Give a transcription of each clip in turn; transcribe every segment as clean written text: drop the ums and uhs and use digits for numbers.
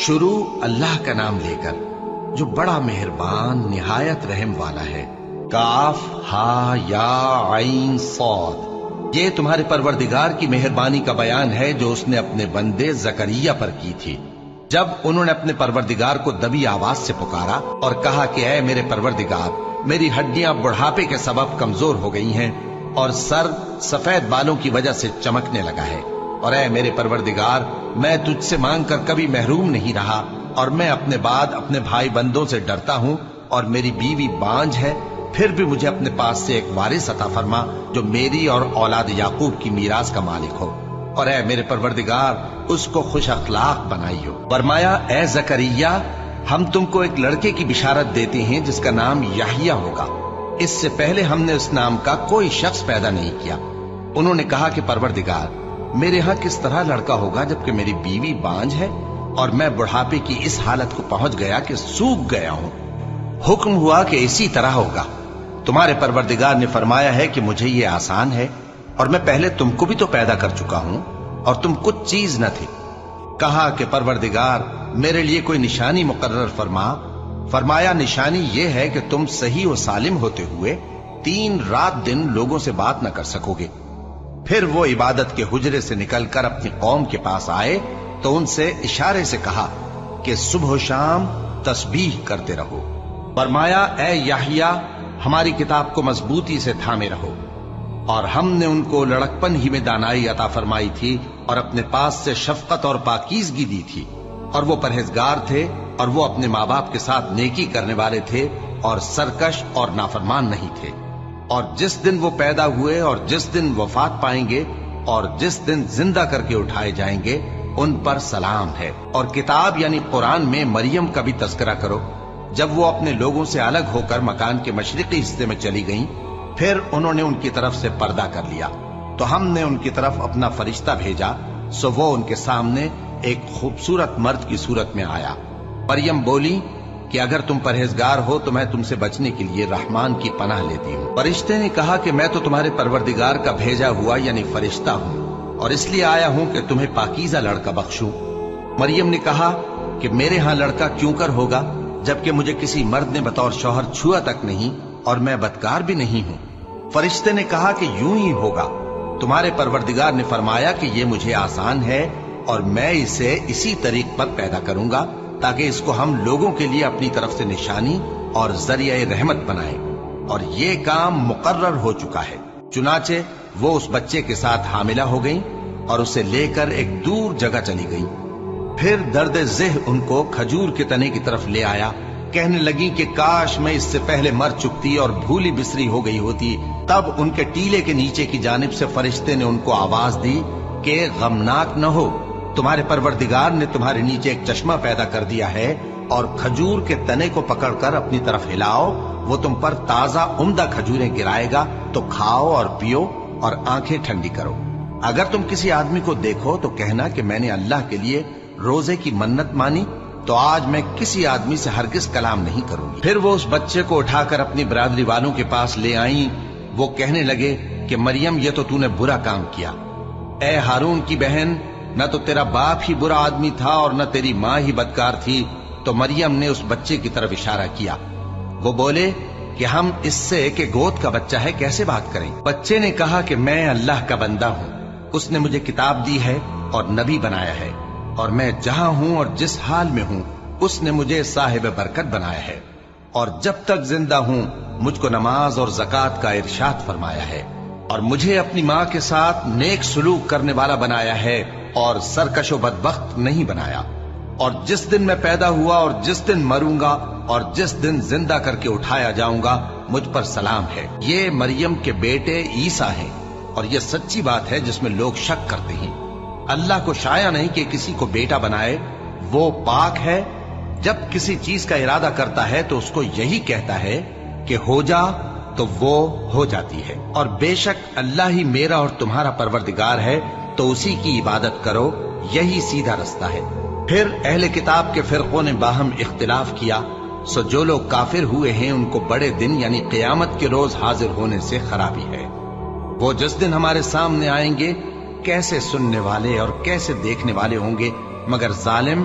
شروع اللہ کا نام لے کر جو بڑا مہربان نہایت رحم والا ہے۔ کاف ہا یا عین صاد، یہ تمہارے پروردگار کی مہربانی کا بیان ہے جو اس نے اپنے بندے زکریا پر کی تھی جب انہوں نے اپنے پروردگار کو دبی آواز سے پکارا اور کہا کہ اے میرے پروردگار، میری ہڈیاں بڑھاپے کے سبب کمزور ہو گئی ہیں اور سر سفید بالوں کی وجہ سے چمکنے لگا ہے، اور اے میرے پروردگار، میں تجھ سے مانگ کر کبھی محروم نہیں رہا، اور میں اپنے بعد اپنے بھائی بندوں سے ڈرتا ہوں، اور میری بیوی بانجھ ہے، پھر بھی مجھے اپنے پاس سے ایک وارث عطا فرما جو میری اور اولاد یعقوب کی میراث کا مالک ہو، اور اے میرے پروردگار، اس کو خوش اخلاق بنائی ہو۔ فرمایا اے زکریا، ہم تم کو ایک لڑکے کی بشارت دیتے ہیں جس کا نام یحییٰ ہوگا، اس سے پہلے ہم نے اس نام کا کوئی شخص پیدا نہیں کیا۔ انہوں نے کہا کہ پروردگار، میرے ہاں کس طرح لڑکا ہوگا جبکہ میری بیوی بانجھ ہے اور میں بڑھاپے کی اس حالت کو پہنچ گیا کہ سوکھ گیا ہوں؟ حکم ہوا کہ اسی طرح ہوگا۔ تمہارے پروردگار نے فرمایا ہے کہ مجھے یہ آسان ہے، اور میں پہلے تم کو بھی تو پیدا کر چکا ہوں اور تم کچھ چیز نہ تھی۔ کہا کہ پروردگار، میرے لیے کوئی نشانی مقرر فرما۔ فرمایا نشانی یہ ہے کہ تم صحیح و سالم ہوتے ہوئے 3 رات دن لوگوں سے بات نہ کر سکو گے۔ پھر وہ عبادت کے حجرے سے نکل کر اپنی قوم کے پاس آئے تو ان سے اشارے سے کہا کہ صبح و شام تسبیح کرتے رہو۔ فرمایا اے یحییٰ، ہماری کتاب کو مضبوطی سے تھامے رہو، اور ہم نے ان کو لڑکپن ہی میں دانائی عطا فرمائی تھی اور اپنے پاس سے شفقت اور پاکیزگی دی تھی، اور وہ پرہیزگار تھے، اور وہ اپنے ماں باپ کے ساتھ نیکی کرنے والے تھے اور سرکش اور نافرمان نہیں تھے۔ اور جس دن وہ پیدا ہوئے اور جس دن وفات پائیں گے اور جس دن زندہ کر کے اٹھائے جائیں گے ان پر سلام ہے۔ اور کتاب یعنی قرآن میں مریم کا بھی تذکرہ کرو، جب وہ اپنے لوگوں سے الگ ہو کر مکان کے مشرقی حصے میں چلی گئیں، پھر انہوں نے ان کی طرف سے پردہ کر لیا، تو ہم نے ان کی طرف اپنا فرشتہ بھیجا، سو وہ ان کے سامنے ایک خوبصورت مرد کی صورت میں آیا۔ مریم بولی کہ اگر تم پرہیزگار ہو تو میں تم سے بچنے کے لیے رحمان کی پناہ لیتی ہوں۔ فرشتے نے کہا کہ میں تو تمہارے پروردگار کا بھیجا ہوا یعنی فرشتہ ہوں، اور اس لیے آیا ہوں کہ تمہیں پاکیزہ لڑکا بخشوں۔ مریم نے کہا کہ میرے ہاں لڑکا کیوں کر ہوگا جبکہ مجھے کسی مرد نے بطور شوہر چھوا تک نہیں اور میں بدکار بھی نہیں ہوں۔ فرشتے نے کہا کہ یوں ہی ہوگا۔ تمہارے پروردگار نے فرمایا کہ یہ مجھے آسان ہے اور میں اسے اسی طریق پر پیدا کروں گا تاکہ اس کو ہم لوگوں کے لیے اپنی طرف سے نشانی اور ذریعہ رحمت بنائیں، اور یہ کام مقرر ہو چکا ہے۔ چنانچہ وہ اس بچے کے ساتھ حاملہ ہو گئیں اور اسے لے کر ایک دور جگہ چلی گئیں۔ پھر درد ذہ ان کو کھجور کے تنے کی طرف لے آیا، کہنے لگی کہ کاش میں اس سے پہلے مر چکتی اور بھولی بسری ہو گئی ہوتی۔ تب ان کے ٹیلے کے نیچے کی جانب سے فرشتے نے ان کو آواز دی کہ غمناک نہ ہو، تمہارے پروردگار نے تمہارے نیچے ایک چشمہ پیدا کر دیا ہے، اور کھجور کے تنے کو پکڑ کر اپنی طرف ہلاؤ، وہ تم پر تازہ عمدہ کھجوریں گرائے گا، تو کھاؤ اور پیو اور آنکھیں ٹھنڈی کرو۔ اگر تم کسی آدمی کو دیکھو تو کہنا کہ میں نے اللہ کے لیے روزے کی منت مانی، تو آج میں کسی آدمی سے ہرگز کلام نہیں کروں گی۔ پھر وہ اس بچے کو اٹھا کر اپنی برادری والوں کے پاس لے آئیں۔ وہ کہنے لگے کہ مریم، یہ تو نے برا کام کیا۔ اے ہارون کی بہن، نہ تو تیرا باپ ہی برا آدمی تھا اور نہ تیری ماں ہی بدکار تھی۔ تو مریم نے اس بچے کی طرف اشارہ کیا۔ وہ بولے کہ ہم اس سے کہ گود کا بچہ ہے کیسے بات کریں؟ بچے نے کہا کہ میں اللہ کا بندہ ہوں، اس نے مجھے کتاب دی ہے اور نبی بنایا ہے، اور میں جہاں ہوں اور جس حال میں ہوں اس نے مجھے صاحب برکت بنایا ہے، اور جب تک زندہ ہوں مجھ کو نماز اور زکوٰۃ کا ارشاد فرمایا ہے، اور مجھے اپنی ماں کے ساتھ نیک سلوک کرنے والا بنایا ہے اور سرکش و بدبخت نہیں بنایا، اور جس دن میں پیدا ہوا اور جس دن مروں گا اور جس دن زندہ کر کے اٹھایا جاؤں گا مجھ پر سلام ہے۔ یہ مریم کے بیٹے عیسیٰ ہیں، اور یہ سچی بات ہے جس میں لوگ شک کرتے ہیں۔ اللہ کو شایع نہیں کہ کسی کو بیٹا بنائے، وہ پاک ہے، جب کسی چیز کا ارادہ کرتا ہے تو اس کو یہی کہتا ہے کہ ہو جا تو وہ ہو جاتی ہے، اور بے شک اللہ ہی میرا اور تمہارا پروردگار ہے، تو اسی کی عبادت کرو، یہی سیدھا رستہ ہے۔ پھر اہل کتاب کے فرقوں نے باہم اختلاف کیا، سو جو لوگ کافر ہوئے ہیں ان کو بڑے دن یعنی قیامت کے روز حاضر ہونے سے خرابی ہے۔ وہ جس دن ہمارے سامنے آئیں گے کیسے سننے والے اور کیسے دیکھنے والے ہوں گے، مگر ظالم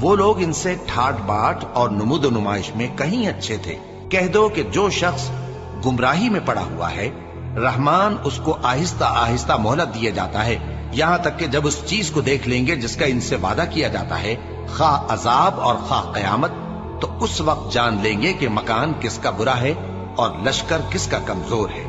وہ لوگ ان سے ٹھاٹ باٹ اور نمود و نمائش میں کہیں اچھے تھے۔ کہہ دو کہ جو شخص گمراہی میں پڑا ہوا ہے، رحمان اس کو آہستہ آہستہ مہلت دیا جاتا ہے، یہاں تک کہ جب اس چیز کو دیکھ لیں گے جس کا ان سے وعدہ کیا جاتا ہے، خواہ عذاب اور خواہ قیامت، تو اس وقت جان لیں گے کہ مکان کس کا برا ہے اور لشکر کس کا کمزور ہے۔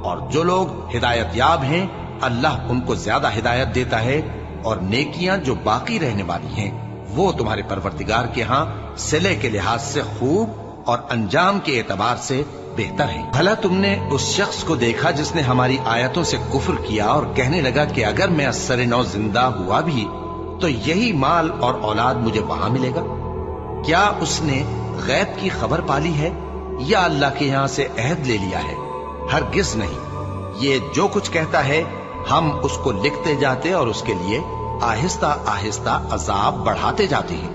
اور جو لوگ ہدایت یاب ہیں، اللہ ان کو زیادہ ہدایت دیتا ہے، اور نیکیاں جو باقی رہنے والی ہیں وہ تمہارے پروردگار کے ہاں صلے کے لحاظ سے خوب اور انجام کے اعتبار سے بہتر ہیں۔ بھلا تم نے اس شخص کو دیکھا جس نے ہماری آیتوں سے کفر کیا اور کہنے لگا کہ اگر میں اثر نو زندہ ہوا بھی تو یہی مال اور اولاد مجھے وہاں ملے گا؟ کیا اس نے غیب کی خبر پالی ہے یا اللہ کے یہاں سے عہد لے لیا ہے؟ ہرگز نہیں، یہ جو کچھ کہتا ہے ہم اس کو لکھتے جاتے اور اس کے لیے آہستہ آہستہ عذاب بڑھاتے جاتے ہیں،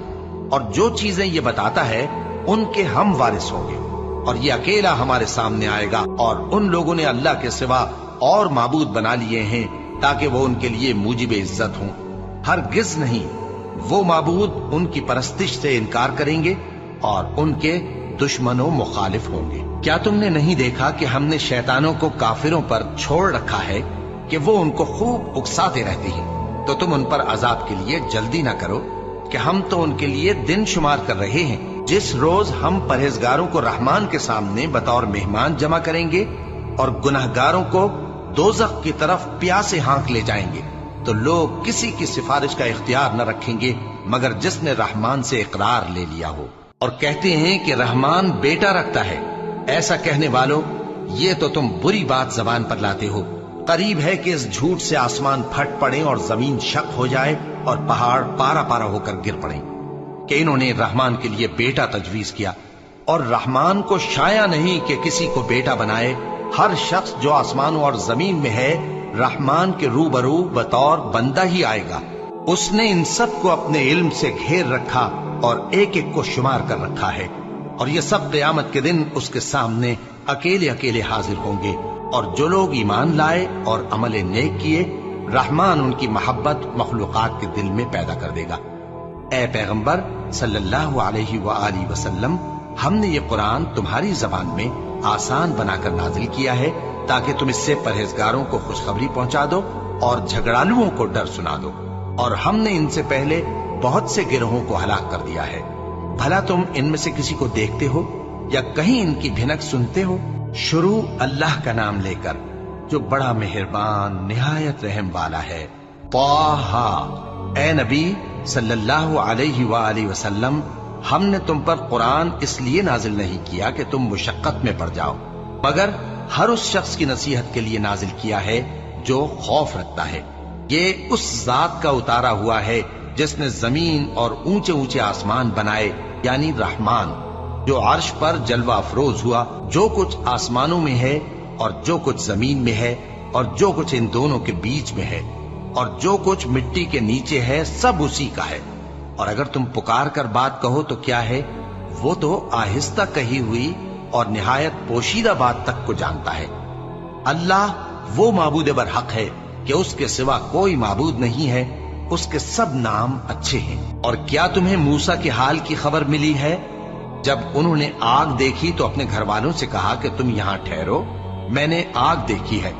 اور جو چیزیں یہ بتاتا ہے ان کے ہم وارث ہوں گے، اور یہ اکیلا ہمارے سامنے آئے گا۔ اور ان لوگوں نے اللہ کے سوا اور معبود بنا لیے ہیں تاکہ وہ ان کے لیے موجب عزت ہوں۔ ہرگز نہیں، وہ معبود ان کی پرستش سے انکار کریں گے اور ان کے دشمن و مخالف ہوں گے۔ کیا تم نے نہیں دیکھا کہ ہم نے شیطانوں کو کافروں پر چھوڑ رکھا ہے کہ وہ ان کو خوب اکساتے رہتے ہیں؟ تو تم ان پر عذاب کے لیے جلدی نہ کرو کہ ہم تو ان کے لیے دن شمار کر رہے ہیں۔ جس روز ہم پرہیزگاروں کو رحمان کے سامنے بطور مہمان جمع کریں گے اور گناہگاروں کو دوزخ کی طرف پیاسے ہانک لے جائیں گے، تو لوگ کسی کی سفارش کا اختیار نہ رکھیں گے مگر جس نے رحمان سے اقرار لے لیا ہو۔ اور کہتے ہیں کہ رحمان بیٹا رکھتا ہے۔ ایسا کہنے والوں، یہ تو تم بری بات زبان پر لاتے ہو۔ قریب ہے کہ اس جھوٹ سے آسمان پھٹ پڑے اور زمین شق ہو جائے اور پہاڑ پارا پارا ہو کر گر پڑیں کہ انہوں نے رحمان کے لیے بیٹا تجویز کیا، اور رحمان کو شایع نہیں کہ کسی کو بیٹا بنائے۔ ہر شخص جو آسمانوں اور زمین میں ہے رحمان کے روبرو بطور بندہ ہی آئے گا۔ اس نے ان سب کو اپنے علم سے گھیر رکھا اور ایک ایک کو شمار کر رکھا ہے، اور یہ سب قیامت کے دن اس کے سامنے اکیلے اکیلے حاضر ہوں گے۔ اور جو لوگ ایمان لائے اور عمل نیک کیے، رحمان ان کی محبت مخلوقات کے دل میں پیدا کر دے گا۔ اے پیغمبر صلی اللہ علیہ وآلہ وسلم، ہم نے یہ قرآن تمہاری زبان میں آسان بنا کر نازل کیا ہے تاکہ تم اس سے پرہیزگاروں کو خوشخبری پہنچا دو اور جھگڑالوؤں کو ڈر سنا دو۔ اور ہم نے ان سے پہلے بہت سے گروہوں کو ہلاک کر دیا ہے۔ بھلا تم ان میں سے کسی کو دیکھتے ہو یا کہیں ان کی بھنک سنتے ہو؟ شروع اللہ کا نام لے کر جو بڑا مہربان نہایت رحم والا ہے۔ طٰہٰ، اے نبی صلی اللہ علیہ وآلہ وسلم، ہم نے تم پر قرآن اس لیے نازل نہیں کیا کہ تم مشقت میں پڑ جاؤ، مگر ہر اس شخص کی نصیحت کے لیے نازل کیا ہے جو خوف رکھتا ہے۔ یہ اس ذات کا اتارا ہوا ہے جس نے زمین اور اونچے اونچے آسمان بنائے، یعنی رحمان، جو عرش پر جلوہ افروز ہوا۔ جو کچھ آسمانوں میں ہے اور جو کچھ زمین میں ہے اور جو کچھ ان دونوں کے بیچ میں ہے اور جو کچھ مٹی کے نیچے ہے، سب اسی کا ہے۔ اور اگر تم پکار کر بات کہو تو کیا ہے، وہ تو آہستہ کہی ہوئی اور نہایت پوشیدہ بات تک کو جانتا ہے۔ اللہ وہ معبود برحق ہے کہ اس کے سوا کوئی معبود نہیں ہے، اس کے سب نام اچھے ہیں۔ اور کیا تمہیں موسیٰ کے حال کی خبر ملی ہے؟ جب انہوں نے آگ دیکھی تو اپنے گھر والوں سے کہا کہ تم یہاں ٹھہرو، میں نے آگ دیکھی ہے،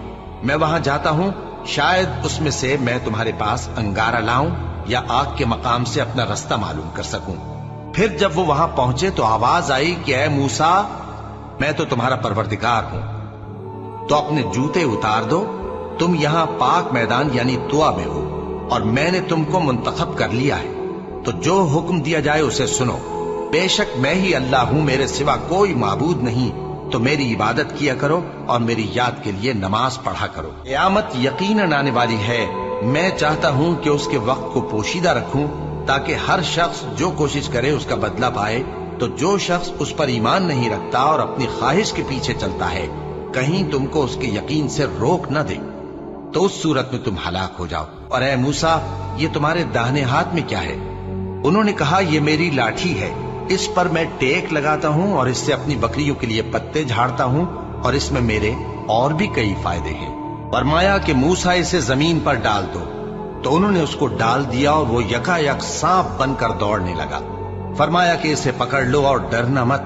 میں وہاں جاتا ہوں، شاید اس میں سے میں تمہارے پاس انگارہ لاؤں یا آگ کے مقام سے اپنا رستہ معلوم کر سکوں۔ پھر جب وہ وہاں پہنچے تو آواز آئی کہ اے موسیٰ، میں تو تمہارا پروردگار ہوں، تو اپنے جوتے اتار دو، تم یہاں پاک میدان یعنی طویٰ میں ہو، اور میں نے تم کو منتخب کر لیا ہے، تو جو حکم دیا جائے اسے سنو۔ بے شک میں ہی اللہ ہوں، میرے سوا کوئی معبود نہیں، تو میری عبادت کیا کرو اور میری یاد کے لیے نماز پڑھا کرو۔ قیامت یقیناً آنے والی ہے، میں چاہتا ہوں کہ اس کے وقت کو پوشیدہ رکھوں تاکہ ہر شخص جو کوشش کرے اس کا بدلہ پائے۔ تو جو شخص اس پر ایمان نہیں رکھتا اور اپنی خواہش کے پیچھے چلتا ہے، کہیں تم کو اس کے یقین سے روک نہ دے، تو اس صورت میں تم ہلاک ہو جاؤ۔ اور اے موسیٰ، یہ تمہارے داہنے ہاتھ میں کیا ہے؟ انہوں نے کہا، یہ میری لاٹھی ہے، اس پر میں ٹیک لگاتا ہوں اور اس سے اپنی بکریوں کے لیے پتے جھاڑتا ہوں، اور اس میں میرے اور بھی کئی فائدے ہیں۔ فرمایا کہ موسیٰ اسے زمین پر ڈال دو، تو انہوں نے اس کو ڈال دیا اور وہ یکایک سانپ بن کر دوڑنے لگا۔ فرمایا کہ اسے پکڑ لو اور ڈرنا مت،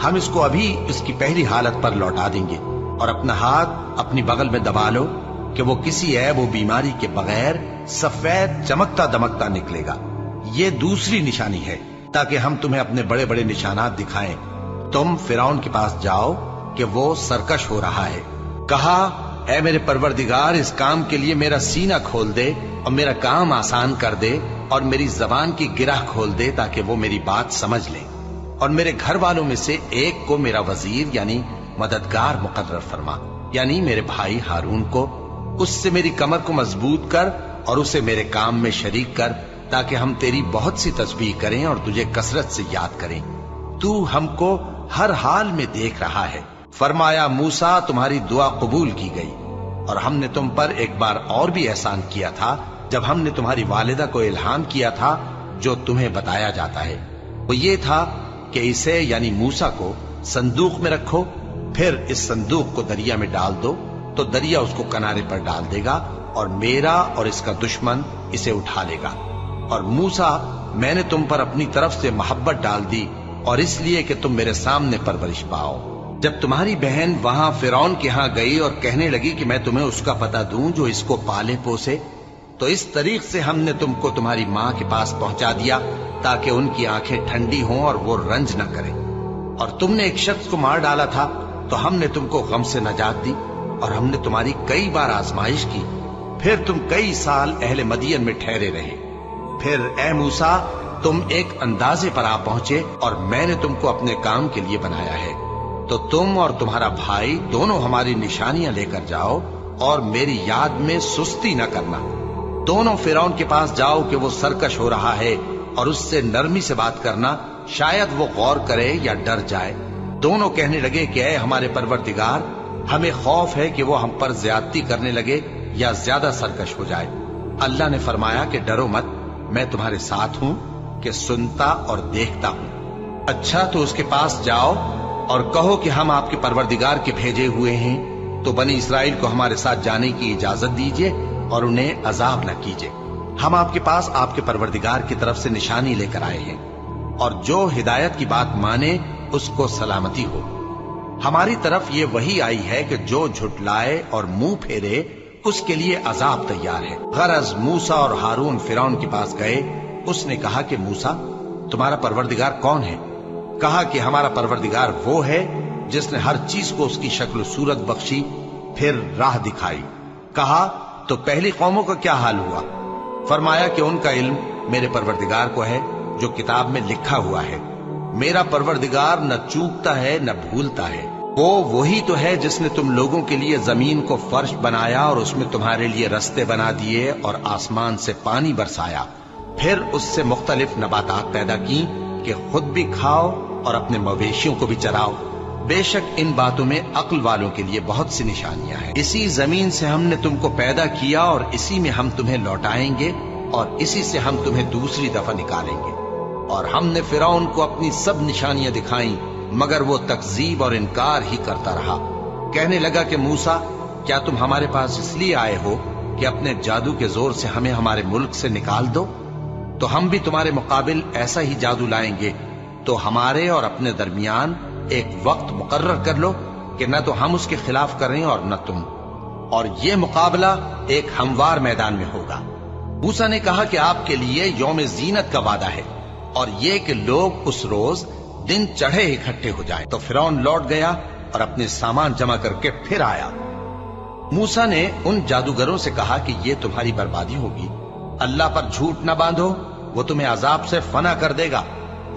ہم اس کو ابھی اس کی پہلی حالت پر لوٹا دیں گے، اور اپنا ہاتھ اپنی بغل میں دبا لو کہ وہ کسی عیب و بیماری کے بغیر سفید چمکتا دمکتا نکلے گا۔ یہ دوسری نشانی ہے تاکہ ہم تمہیں اپنے بڑے بڑے نشانات دکھائیں۔ تم فرعون کے پاس جاؤ کہ وہ سرکش ہو رہا ہے۔ کہا اے میرے پروردگار، اس کام کے لیے میرا سینہ کھول دے اور میرا کام آسان کر دے، اور میری زبان کی گرہ کھول دے تاکہ وہ میری بات سمجھ لے، اور میرے گھر والوں میں سے ایک کو میرا وزیر یعنی مددگار مقرر فرما، یعنی میرے بھائی ہارون کو۔ اس سے میری کمر کو مضبوط کر اور اسے میرے کام میں شریک کر، تاکہ ہم تیری بہت سی تسبیح کریں اور تجھے کثرت سے یاد کریں۔ تو ہم کو ہر حال میں دیکھ رہا ہے۔ فرمایا موسیٰ، تمہاری دعا قبول کی گئی، اور ہم نے تم پر ایک بار اور بھی احسان کیا تھا جب ہم نے تمہاری والدہ کو الہام کیا تھا جو تمہیں بتایا جاتا ہے۔ وہ یہ تھا کہ اسے یعنی موسیٰ کو صندوق میں رکھو، پھر اس صندوق کو دریا میں ڈال دو تو دریا اس کو کنارے پر ڈال دے گا، اور میرا اور اس کا دشمن اسے اٹھا لے گا۔ اور موسیٰ، میں نے تم پر اپنی طرف سے محبت ڈال دی، اور اس لیے کہ تم میرے سامنے پرورش پاؤ۔ جب تمہاری بہن وہاں فرعون کے ہاں گئی اور کہنے لگی کہ میں تمہیں اس کا پتہ دوں جو اس کو پالے پوسے، تو اس طریق سے ہم نے تم کو تمہاری ماں کے پاس پہنچا دیا تاکہ ان کی آنکھیں ٹھنڈی ہوں اور وہ رنج نہ کریں۔ اور تم نے ایک شخص کو مار ڈالا تھا تو ہم نے تم کو غم سے نجات دی، اور ہم نے تمہاری کئی بار آزمائش کی، پھر تم کئی سال اہل مدین میں ٹھہرے رہے۔ پھر اے موسیٰ، تم ایک اندازے پر آ پہنچے، اور میں نے تم کو اپنے کام کے لیے بنایا ہے، تو تم اور تمہارا بھائی دونوں ہماری نشانیاں لے کر جاؤ، اور میری یاد میں سستی نہ کرنا۔ دونوں فرعون کے پاس جاؤ کہ وہ سرکش ہو رہا ہے، اور اس سے نرمی سے بات کرنا، شاید وہ غور کرے یا ڈر جائے۔ دونوں کہنے لگے کہ اے ہمارے پروردگار، ہمیں خوف ہے کہ وہ ہم پر زیادتی کرنے لگے یا زیادہ سرکش ہو جائے۔ اللہ نے فرمایا کہ ڈرو مت، میں تمہارے ساتھ ہوں کہ سنتا اور دیکھتا ہوں۔ اچھا تو اس کے پاس جاؤ اور کہو کہ ہم آپ کے پروردگار کے بھیجے ہوئے ہیں، تو بنی اسرائیل کو ہمارے ساتھ جانے کی اجازت دیجیے اور انہیں عذاب نہ کیجیے۔ ہم آپ کے پاس آپ کے پروردگار کی طرف سے نشانی لے کر آئے ہیں، اور جو ہدایت کی بات مانے اس کو سلامتی ہو۔ ہماری طرف یہ وحی آئی ہے کہ جو جھٹلائے اور منہ پھیرے اس کے لیے عذاب تیار ہے۔ غرض موسیٰ اور ہارون فرعون کے پاس گئے۔ اس نے کہا کہ موسیٰ، تمہارا پروردگار کون ہے؟ کہا کہ ہمارا پروردگار وہ ہے جس نے ہر چیز کو اس کی شکل و صورت بخشی، پھر راہ دکھائی۔ کہا تو پہلی قوموں کا کیا حال ہوا؟ فرمایا کہ ان کا علم میرے پروردگار کو ہے جو کتاب میں لکھا ہوا ہے۔ میرا پروردگار نہ چوکتا ہے نہ بھولتا ہے۔ وہ وہی تو ہے جس نے تم لوگوں کے لیے زمین کو فرش بنایا اور اس میں تمہارے لیے رستے بنا دیے اور آسمان سے پانی برسایا، پھر اس سے مختلف نباتات پیدا کی کہ خود بھی کھاؤ اور اپنے مویشیوں کو بھی چراؤ۔ بے شک ان باتوں میں عقل والوں کے لیے بہت سی نشانیاں ہیں۔ اسی زمین سے ہم نے تم کو پیدا کیا اور اسی میں ہم تمہیں لوٹائیں گے، اور اسی سے ہم تمہیں دوسری دفعہ نکالیں گے۔ اور ہم نے فرعون کو اپنی سب نشانیاں دکھائیں، مگر وہ تکذیب اور انکار ہی کرتا رہا۔ کہنے لگا کہ موسیٰ، کیا تم ہمارے پاس اس لیے آئے ہو کہ اپنے جادو کے زور سے ہمیں ہمارے ملک سے نکال دو؟ تو ہم بھی تمہارے مقابل ایسا ہی جادو لائیں گے، تو ہمارے اور اپنے درمیان ایک وقت مقرر کر لو کہ نہ تو ہم اس کے خلاف کریں اور نہ تم، اور یہ مقابلہ ایک ہموار میدان میں ہوگا۔ موسیٰ نے کہا کہ آپ کے لیے یوم زینت کا وعدہ ہے، اور یہ کہ لوگ اس روز دن چڑھے اکٹھے ہو جائیں۔ تو فرعون لوٹ گیا اور اپنے سامان جمع کر کے پھر آیا۔ موسیٰ نے ان جادوگروں سے کہا کہ یہ تمہاری بربادی ہوگی، اللہ پر جھوٹ نہ باندھو، وہ تمہیں عذاب سے فنا کر دے گا،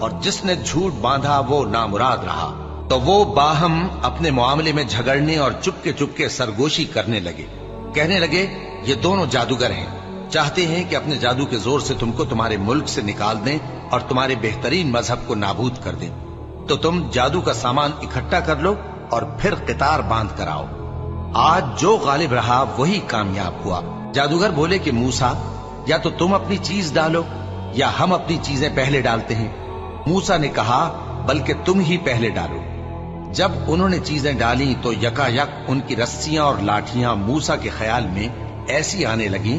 اور جس نے جھوٹ باندھا وہ نامراد رہا۔ تو وہ باہم اپنے معاملے میں جھگڑنے اور چپکے سرگوشی کرنے لگے۔ کہنے لگے یہ دونوں جادوگر ہیں، چاہتے ہیں کہ اپنے جادو کے زور سے تم کو تمہارے ملک سے نکال دیں اور تمہارے بہترین مذہب کو نابود کر دیں۔ تو تم جادو کا سامان اکٹھا کر لو اور پھر قطار باندھ کر آؤ۔ آج جو غالب رہا وہی کامیاب ہوا۔ جادوگر بولے کہ موسیٰ، یا تو تم اپنی چیز ڈالو یا ہم اپنی چیزیں پہلے ڈالتے ہیں۔ موسیٰ نے کہا بلکہ تم ہی پہلے ڈالو۔ جب انہوں نے چیزیں ڈالیں تو یکا یک ان کی رسیاں اور لاٹھیاں موسیٰ کے خیال میں ایسی آنے لگیں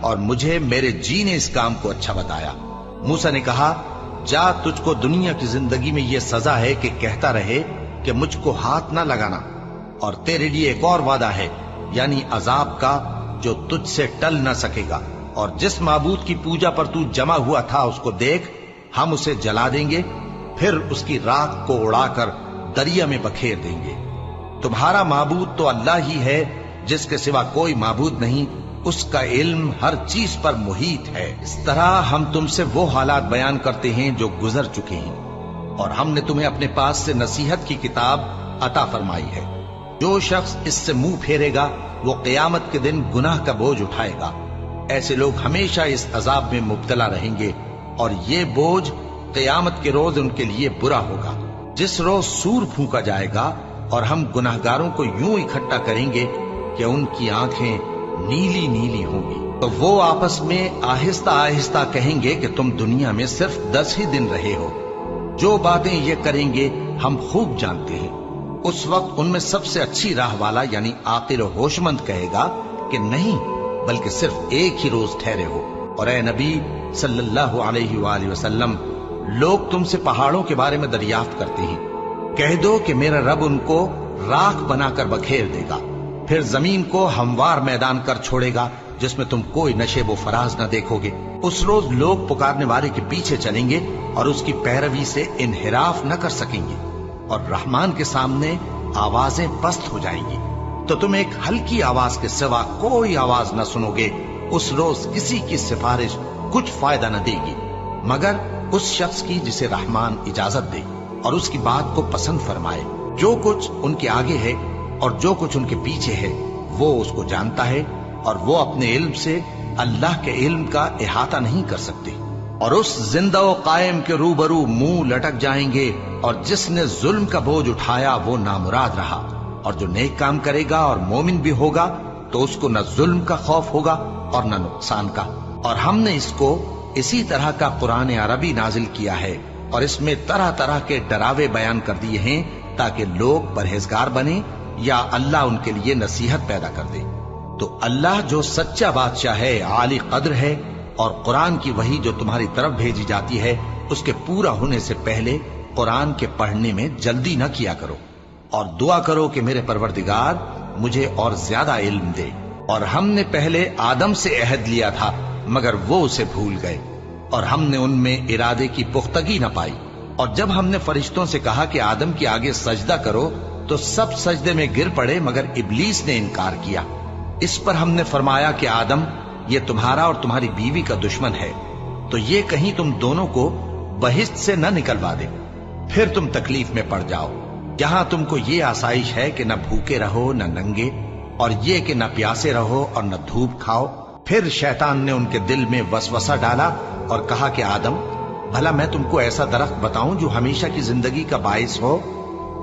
اور مجھے میرے جی نے اس کام کو اچھا بتایا۔ موسیٰ نے کہا جا، تجھ کو دنیا کی زندگی میں یہ سزا ہے کہ کہتا رہے کہ مجھ کو ہاتھ نہ لگانا، اور تیرے لیے ایک اور وعدہ ہے، یعنی عذاب کا جو تجھ سے ٹل نہ سکے گا، اور جس معبود کی پوجا پر تو جمع ہوا تھا اس کو دیکھ، ہم اسے جلا دیں گے، پھر اس کی راکھ کو اڑا کر دریا میں بکھیر دیں گے۔ تمہارا معبود تو اللہ ہی ہے، جس کے سوا کوئی معبود نہیں، اس کا علم ہر چیز پر محیط ہے۔ اس طرح ہم تم سے وہ حالات بیان کرتے ہیں جو گزر چکے ہیں، اور ہم نے تمہیں اپنے پاس سے نصیحت کی کتاب عطا فرمائی ہے۔ جو شخص اس سے منہ پھیرے گا وہ قیامت کے دن گناہ کا بوجھ اٹھائے گا۔ ایسے لوگ ہمیشہ اس عذاب میں مبتلا رہیں گے، اور یہ بوجھ قیامت کے روز ان کے لیے برا ہوگا، جس روز سور پھونکا جائے گا، اور ہم گناہگاروں کو یوں اکٹھا کریں گے کہ ان کی آنکھیں نیلی نیلی ہوں گی۔ تو وہ آپس میں آہستہ آہستہ کہیں گے کہ تم دنیا میں صرف 10 ہی دن رہے ہو، جو باتیں یہ کریں گے ہم خوب جانتے ہیں۔ اس وقت ان میں سب سے اچھی راہ والا یعنی عاقل و ہوش مند کہے گا کہ نہیں، بلکہ صرف ایک ہی روز ٹھہرے ہو۔ اور اے نبی صلی اللہ علیہ وآلہ وسلم، لوگ تم سے پہاڑوں کے بارے میں دریافت کرتے ہیں، کہہ دو کہ میرا رب ان کو راکھ بنا کر بکھیر دے گا، پھر زمین کو ہموار میدان کر چھوڑے گا جس میں تم کوئی نشیب و فراز نہ دیکھو گے۔ اس روز لوگ پکارنے والے کے پیچھے چلیں گے اور اس کی پیروی سے انحراف نہ کر سکیں گے، اور رحمان کے سامنے آوازیں پست ہو جائیں گی، تو تم ایک ہلکی آواز کے سوا کوئی آواز نہ سنو گے۔ اس روز کسی کی سفارش کچھ فائدہ نہ دے گی مگر اس شخص کی جسے رحمان اجازت دے اور اس کی بات کو پسند فرمائے۔ جو کچھ ان کے آگے ہے اور جو کچھ ان کے پیچھے ہے وہ اس کو جانتا ہے، اور وہ اپنے علم سے اللہ کے علم کا احاطہ نہیں کر سکتے۔ اور اس زندہ و قائم کے روبرو منہ لٹک جائیں گے، اور جس نے ظلم کا بوجھ اٹھایا وہ نامراد رہا، اور جو نیک کام کرے گا اور مومن بھی ہوگا تو اس کو نہ ظلم کا خوف ہوگا اور نہ نقصان کا۔ اور ہم نے اس کو اسی طرح کا قرآن عربی نازل کیا ہے، اور اس میں طرح طرح کے ڈراوے بیان کر دیے ہیں تاکہ لوگ پرہیزگار بنیں یا اللہ ان کے لیے نصیحت پیدا کر دے۔ تو اللہ جو سچا بادشاہ ہے، عالی قدر ہے، اور قرآن کی وحی جو تمہاری طرف بھیجی جاتی ہے اس کے پورا ہونے سے پہلے قرآن کے پڑھنے میں جلدی نہ کیا کرو، اور دعا کرو کہ میرے پروردگار مجھے اور زیادہ علم دے۔ اور ہم نے پہلے آدم سے عہد لیا تھا مگر وہ اسے بھول گئے، اور ہم نے ان میں ارادے کی پختگی نہ پائی۔ اور جب ہم نے فرشتوں سے کہا کہ آدم کے آگے سجدہ کرو تو سب سجدے میں گر پڑے مگر ابلیس نے انکار کیا۔ اس پر ہم نے فرمایا کہ آدم، یہ تمہارا اور تمہاری بیوی کا دشمن ہے، تو یہ کہیں تم دونوں کو بہشت سے نہ نکلوا دے، پھر تم تکلیف میں پڑ جاؤ۔ یہاں تم کو یہ آسائش ہے کہ نہ بھوکے رہو نہ ننگے، اور یہ کہ نہ پیاسے رہو اور نہ دھوپ کھاؤ۔ پھر شیطان نے ان کے دل میں وسوسہ ڈالا اور کہا کہ آدم، بھلا میں تم کو ایسا درخت بتاؤں جو ہمیشہ کی زندگی کا باعث ہو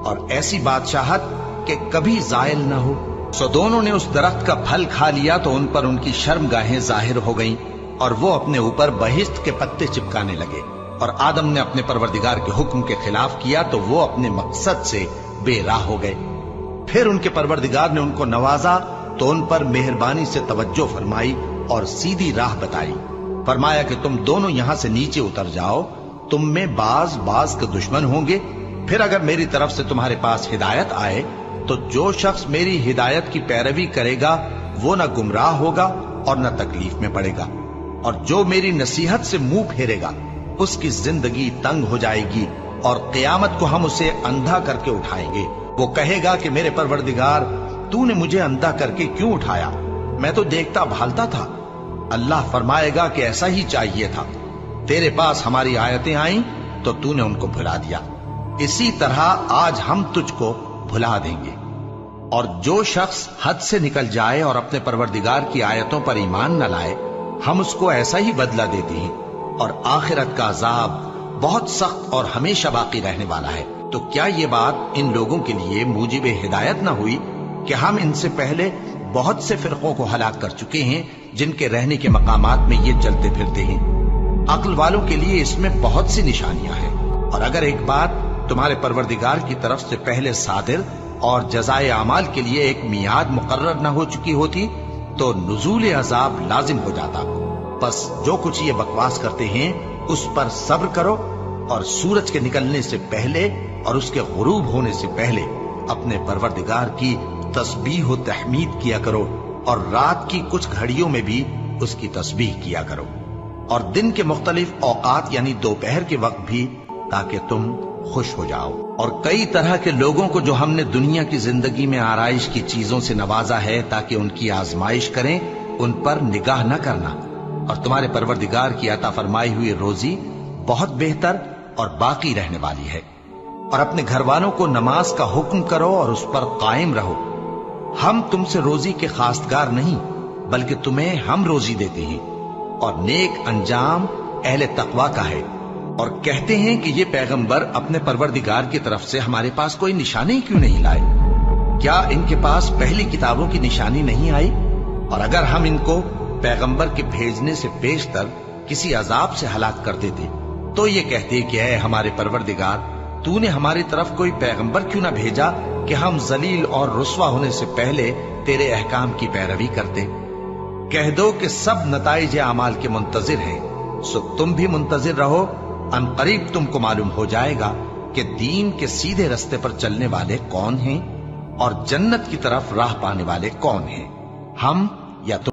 اور ایسی بادشاہت کہ کبھی زائل نہ ہو؟ سو دونوں نے اس درخت کا پھل کھا لیا تو ان پر ان کی شرمگاہیں ظاہر ہو گئیں، اور وہ اپنے اوپر بہشت کے پتے چپکانے لگے۔ اور آدم نے اپنے پروردگار کے حکم کے خلاف کیا تو وہ اپنے مقصد سے بے راہ ہو گئے۔ پھر ان کے پروردگار نے ان کو نوازا تو ان پر مہربانی سے توجہ فرمائی اور سیدھی راہ بتائی۔ فرمایا کہ تم دونوں یہاں سے نیچے اتر جاؤ، تم میں بعض کے دشمن ہوں گے، پھر اگر میری طرف سے تمہارے پاس ہدایت آئے تو جو شخص میری ہدایت کی پیروی کرے گا وہ نہ گمراہ ہوگا اور نہ تکلیف میں پڑے گا، اور جو میری نصیحت سے منہ پھیرے گا اس کی زندگی تنگ ہو جائے گی، اور قیامت کو ہم اسے اندھا کر کے اٹھائیں گے۔ وہ کہے گا کہ میرے پروردگار، تو نے مجھے اندھا کر کے کیوں اٹھایا؟ میں تو دیکھتا بھالتا تھا۔ اللہ فرمائے گا کہ ایسا ہی چاہیے تھا، تیرے پاس ہماری آیتیں آئیں تو تو نے ان کو بھلا دیا، اسی طرح آج ہم تجھ کو بھلا دیں گے۔ اور جو شخص حد سے نکل جائے اور اپنے پروردگار کی آیتوں پر ایمان نہ لائے، ہم اس کو ایسا ہی بدلہ دیتے ہیں، اور آخرت کا عذاب بہت سخت اور ہمیشہ باقی رہنے والا ہے۔ تو کیا یہ بات ان لوگوں کے لیے موجب ہدایت نہ ہوئی کہ ہم ان سے پہلے بہت سے فرقوں کو ہلاک کر چکے ہیں جن کے رہنے کے مقامات میں یہ چلتے پھرتے ہیں؟ عقل والوں کے لیے اس میں بہت سی نشانیاں ہیں۔ اور اگر ایک بات تمہارے پروردگار کی طرف سے پہلے صادر اور جزائے اعمال کے لیے ایک میعاد مقرر نہ ہو چکی ہوتی تو نزول عذاب لازم ہو جاتا۔ بس جو کچھ یہ بکواس کرتے ہیں اس پر صبر کرو، اور سورج کے نکلنے سے پہلے اور اس کے غروب ہونے سے پہلے اپنے پروردگار کی تسبیح و تحمید کیا کرو، اور رات کی کچھ گھڑیوں میں بھی اس کی تسبیح کیا کرو، اور دن کے مختلف اوقات یعنی دوپہر کے وقت بھی، تاکہ تم خوش ہو جاؤ۔ اور کئی طرح کے لوگوں کو جو ہم نے دنیا کی زندگی میں آرائش کی چیزوں سے نوازا ہے تاکہ ان کی آزمائش کریں، ان پر نگاہ نہ کرنا، اور تمہارے پروردگار کی عطا فرمائی ہوئی روزی بہت بہتر اور باقی رہنے والی ہے۔ اور اپنے گھر والوں کو نماز کا حکم کرو اور اس پر قائم رہو۔ ہم تم سے روزی کے خواستگار نہیں، بلکہ تمہیں ہم روزی دیتے ہیں، اور نیک انجام اہل تقوی کا ہے۔ اور کہتے ہیں کہ یہ پیغمبر اپنے پروردگار کی طرف سے ہمارے پاس کوئی نشانی کیوں نہیں لائے؟ کیا ان کے پاس پہلی کتابوں کی نشانی نہیں آئی؟ اور اگر ہم ان کو پیغمبر کے بھیجنے سے بیشتر کسی عذاب سے ہلاک کر دیتے تو یہ کہتے کہ اے ہمارے پروردگار، تو نے ہماری طرف کوئی پیغمبر کیوں نہ بھیجا کہ ہم ذلیل اور رسوا ہونے سے پہلے تیرے احکام کی پیروی کرتے۔ کہہ دو کہ سب نتائج اعمال کے منتظر ہیں، سو تم بھی منتظر رہو، ان قریب تم کو معلوم ہو جائے گا کہ دین کے سیدھے رستے پر چلنے والے کون ہیں اور جنت کی طرف راہ پانے والے کون ہیں، ہم یا تم۔